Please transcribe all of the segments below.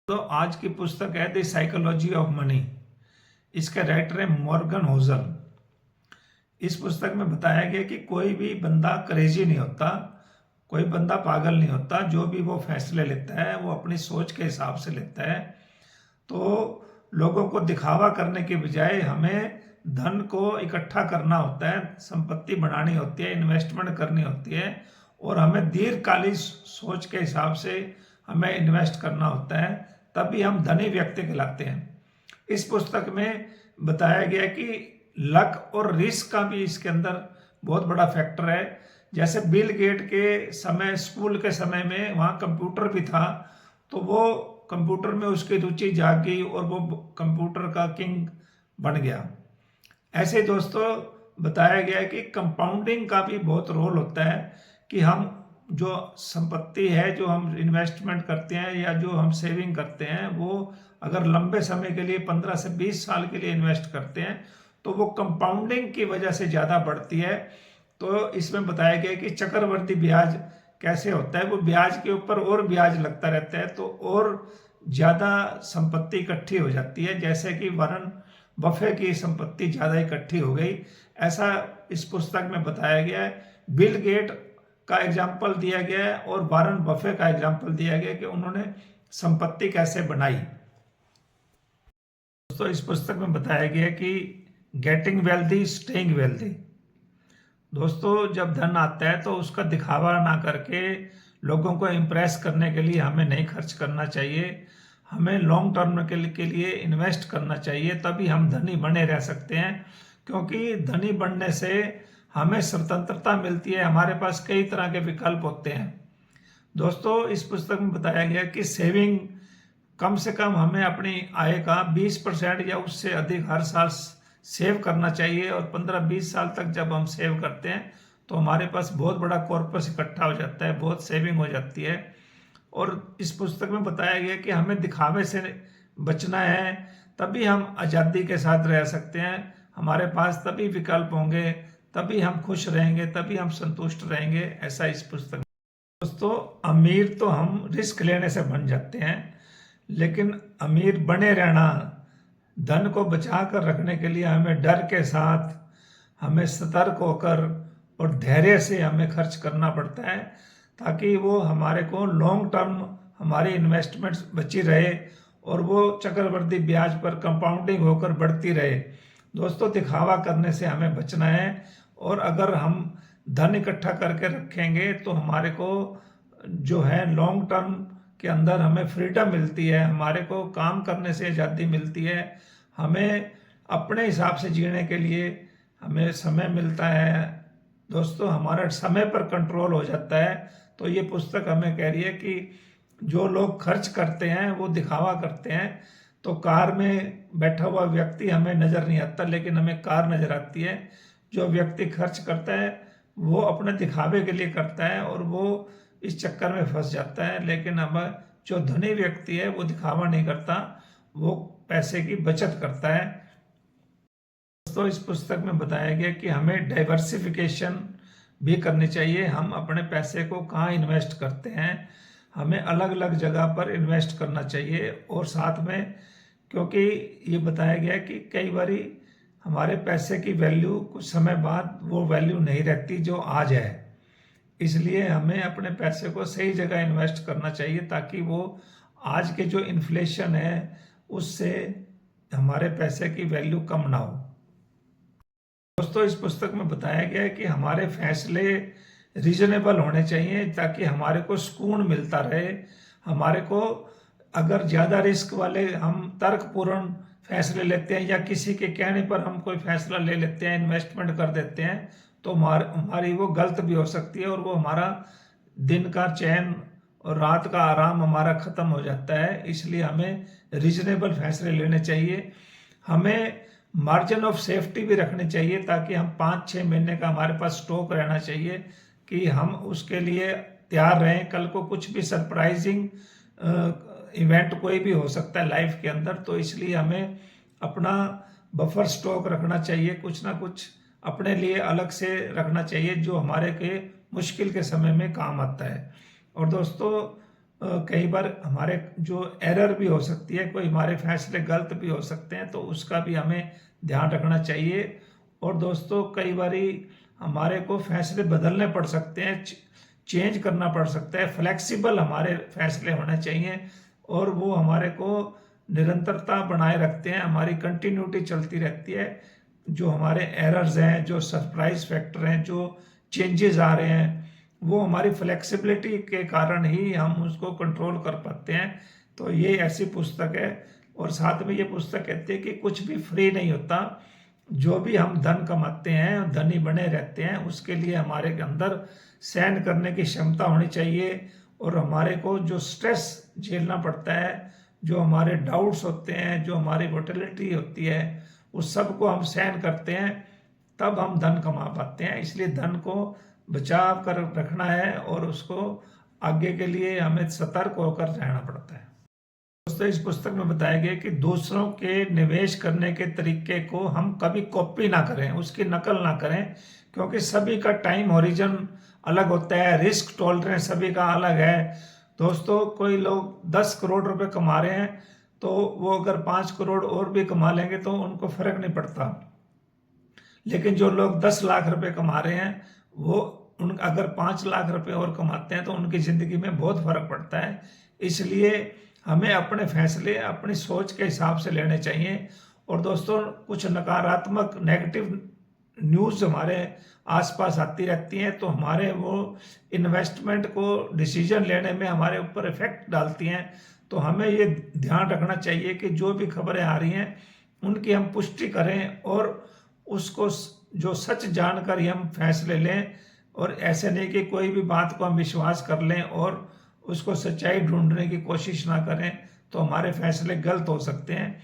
तो आज की पुस्तक है द साइकोलॉजी ऑफ मनी। इसका राइटर है मॉर्गन होजल। इस पुस्तक में बताया गया कि कोई भी बंदा क्रेजी नहीं होता, कोई बंदा पागल नहीं होता। जो भी वो फैसले लेता है वो अपनी सोच के हिसाब से लेता है। तो लोगों को दिखावा करने के बजाय हमें धन को इकट्ठा करना होता है, संपत्ति बनानी होती है, इन्वेस्टमेंट करनी होती है और हमें दीर्घकालीन सोच के हिसाब से हमें इन्वेस्ट करना होता है, तभी हम धनी व्यक्ति कहलाते हैं। इस पुस्तक में बताया गया कि लक और रिस्क का भी इसके अंदर बहुत बड़ा फैक्टर है। जैसे बिल गेट के समय, स्कूल के समय में वहाँ कंप्यूटर भी था, तो वो कंप्यूटर में उसकी रुचि जाग गई और वो कंप्यूटर का किंग बन गया। ऐसे दोस्तों बताया गया है कि कंपाउंडिंग का भी बहुत रोल होता है कि हम जो संपत्ति है, जो हम इन्वेस्टमेंट करते हैं या जो हम सेविंग करते हैं, वो अगर लंबे समय के लिए 15 से 20 साल के लिए इन्वेस्ट करते हैं तो वो कंपाउंडिंग की वजह से ज़्यादा बढ़ती है। तो इसमें बताया गया कि चक्रवृद्धि ब्याज कैसे होता है, वो ब्याज के ऊपर और ब्याज लगता रहता है तो और ज़्यादा संपत्ति इकट्ठी हो जाती है। जैसे कि वॉरेन बफे की संपत्ति ज़्यादा इकट्ठी हो गई, ऐसा इस पुस्तक में बताया गया है। बिल गेट का एग्जाम्पल दिया गया है और वॉरेन बफे का एग्जाम्पल दिया गया कि उन्होंने संपत्ति कैसे बनाई। दोस्तों इस पुस्तक में बताया गया कि गेटिंग वेल्दी स्टेइंग वेल्दी। दोस्तों जब धन आता है तो उसका दिखावा ना करके लोगों को इम्प्रेस करने के लिए हमें नहीं खर्च करना चाहिए। हमें लॉन्ग टर्म के लिए इन्वेस्ट करना चाहिए, तभी हम धनी बने रह सकते हैं। क्योंकि धनी बनने से हमें स्वतंत्रता मिलती है, हमारे पास कई तरह के विकल्प होते हैं। दोस्तों इस पुस्तक में बताया गया कि सेविंग कम से कम हमें अपनी आय का 20% या उससे अधिक हर साल सेव करना चाहिए और 15-20 साल तक जब हम सेव करते हैं तो हमारे पास बहुत बड़ा कॉर्पस इकट्ठा हो जाता है, बहुत सेविंग हो जाती है। और इस पुस्तक में बताया गया कि हमें दिखावे से बचना है, तभी हम आज़ादी के साथ रह सकते हैं। हमारे पास तभी विकल्प होंगे, तभी हम खुश रहेंगे, तभी हम संतुष्ट रहेंगे, ऐसा इस पुस्तक में। दोस्तों अमीर तो हम रिस्क लेने से बन जाते हैं, लेकिन अमीर बने रहना, धन को बचा कर रखने के लिए हमें डर के साथ, हमें सतर्क होकर और धैर्य से हमें खर्च करना पड़ता है, ताकि वो हमारे को लॉन्ग टर्म हमारी इन्वेस्टमेंट बची रहे और वो चक्रवृद्धि ब्याज पर कंपाउंडिंग होकर बढ़ती रहे। दोस्तों दिखावा करने से हमें बचना है और अगर हम धन इकट्ठा करके रखेंगे तो हमारे को जो है लॉन्ग टर्म के अंदर हमें फ्रीडम मिलती है, हमारे को काम करने से आज़ादी मिलती है, हमें अपने हिसाब से जीने के लिए हमें समय मिलता है। दोस्तों हमारा समय पर कंट्रोल हो जाता है। तो ये पुस्तक हमें कह रही है कि जो लोग खर्च करते हैं वो दिखावा करते हैं, तो कार में बैठा हुआ व्यक्ति हमें नज़र नहीं आता, लेकिन हमें कार नज़र आती है। जो व्यक्ति खर्च करता है वो अपने दिखावे के लिए करता है और वो इस चक्कर में फंस जाता है। लेकिन अब जो धनी व्यक्ति है वो दिखावा नहीं करता, वो पैसे की बचत करता है। दोस्तों इस पुस्तक में बताया गया कि हमें डाइवर्सिफिकेशन भी करनी चाहिए। हम अपने पैसे को कहाँ इन्वेस्ट करते हैं, हमें अलग अलग जगह पर इन्वेस्ट करना चाहिए। और साथ में क्योंकि ये बताया गया कि कई बारी हमारे पैसे की वैल्यू कुछ समय बाद वो वैल्यू नहीं रहती जो आज है, इसलिए हमें अपने पैसे को सही जगह इन्वेस्ट करना चाहिए, ताकि वो आज के जो इन्फ्लेशन है उससे हमारे पैसे की वैल्यू कम ना हो। दोस्तों इस पुस्तक में बताया गया है कि हमारे फैसले रीजनेबल होने चाहिए, ताकि हमारे को सुकून मिलता रहे। हमारे को अगर ज़्यादा रिस्क वाले हम तर्कपूर्ण फैसले लेते हैं या किसी के कहने पर हम कोई फैसला ले लेते हैं, इन्वेस्टमेंट कर देते हैं, तो हमारी वो गलत भी हो सकती है और वो हमारा दिन का चैन और रात का आराम हमारा ख़त्म हो जाता है। इसलिए हमें रीजनेबल फैसले लेने चाहिए। हमें मार्जिन ऑफ सेफ्टी भी रखनी चाहिए, ताकि हम 5-6 महीने का हमारे पास स्टॉक रहना चाहिए कि हम उसके लिए तैयार रहें। कल को कुछ भी सरप्राइजिंग इवेंट कोई भी हो सकता है लाइफ के अंदर, तो इसलिए हमें अपना बफर स्टॉक रखना चाहिए, कुछ ना कुछ अपने लिए अलग से रखना चाहिए जो हमारे के मुश्किल के समय में काम आता है। और दोस्तों कई बार हमारे जो एरर भी हो सकती है, कोई हमारे फैसले गलत भी हो सकते हैं, तो उसका भी हमें ध्यान रखना चाहिए। और दोस्तों कई बारी हमारे को फैसले बदलने पड़ सकते हैं, चेंज करना पड़ सकता है, फ्लेक्सिबल हमारे फैसले होने चाहिए और वो हमारे को निरंतरता बनाए रखते हैं, हमारी कंटिन्यूटी चलती रहती है। जो हमारे एरर्स हैं, जो सरप्राइज फैक्टर हैं, जो चेंजेस आ रहे हैं, वो हमारी फ्लेक्सिबिलिटी के कारण ही हम उसको कंट्रोल कर पाते हैं। तो ये ऐसी पुस्तक है। और साथ में ये पुस्तक कहती है कि कुछ भी फ्री नहीं होता, जो भी हम धन कमाते हैं, धनी बने रहते हैं, उसके लिए हमारे अंदर सहन करने की क्षमता होनी चाहिए। और हमारे को जो स्ट्रेस झेलना पड़ता है, जो हमारे डाउट्स होते हैं, जो हमारी वोटिलिटी होती है, उस सब को हम सहन करते हैं, तब हम धन कमा पाते हैं। इसलिए धन को बचा कर रखना है और उसको आगे के लिए हमें सतर्क होकर रहना पड़ता है। दोस्तों इस पुस्तक में बताया गया कि दूसरों के निवेश करने के तरीके को हम कभी कॉपी ना करें, उसकी नकल ना करें, क्योंकि सभी का टाइम होरिजन अलग होता है, रिस्क टॉलरेंस सभी का अलग है। दोस्तों कोई लोग 10 करोड़ रुपए कमा रहे हैं, तो वो अगर 5 करोड़ और भी कमा लेंगे तो उनको फर्क नहीं पड़ता। लेकिन जो लोग 10 लाख रुपए कमा रहे हैं, वो उन अगर 5 लाख रुपए और कमाते हैं तो उनकी जिंदगी में बहुत फर्क पड़ता है। इसलिए हमें अपने फैसले अपनी सोच के हिसाब से लेने चाहिए। और दोस्तों कुछ नकारात्मक नेगेटिव न्यूज़ हमारे आसपास आती रहती हैं, तो हमारे वो इन्वेस्टमेंट को डिसीजन लेने में हमारे ऊपर इफेक्ट डालती हैं। तो हमें ये ध्यान रखना चाहिए कि जो भी खबरें आ रही हैं उनकी हम पुष्टि करें और उसको जो सच जानकर ही हम फैसले लें। और ऐसे नहीं कि कोई भी बात को हम विश्वास कर लें और उसको सच्चाई ढूंढने की कोशिश ना करें, तो हमारे फैसले गलत हो सकते हैं।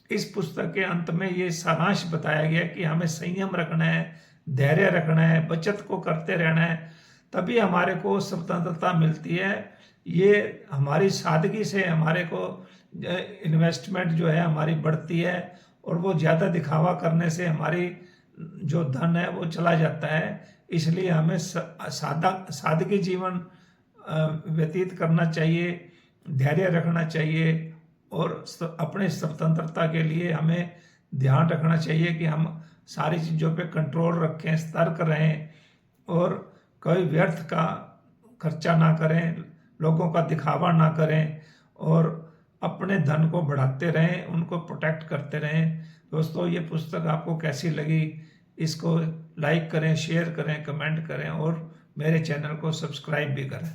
इस पुस्तक के अंत में ये सारांश बताया गया कि हमें संयम रखना है, धैर्य रखना है, बचत को करते रहना है, तभी हमारे को स्वतंत्रता मिलती है। ये हमारी सादगी से हमारे को इन्वेस्टमेंट जो है हमारी बढ़ती है, और वो ज़्यादा दिखावा करने से हमारी जो धन है वो चला जाता है। इसलिए हमें सादगी जीवन व्यतीत करना चाहिए, धैर्य रखना चाहिए और अपने स्वतंत्रता के लिए हमें ध्यान रखना चाहिए कि हम सारी चीज़ों पे कंट्रोल रखें, सतर्क रहें और कोई व्यर्थ का खर्चा ना करें, लोगों का दिखावा ना करें और अपने धन को बढ़ाते रहें, उनको प्रोटेक्ट करते रहें। दोस्तों ये पुस्तक आपको कैसी लगी, इसको लाइक करें, शेयर करें, कमेंट करें और मेरे चैनल को सब्सक्राइब भी करें।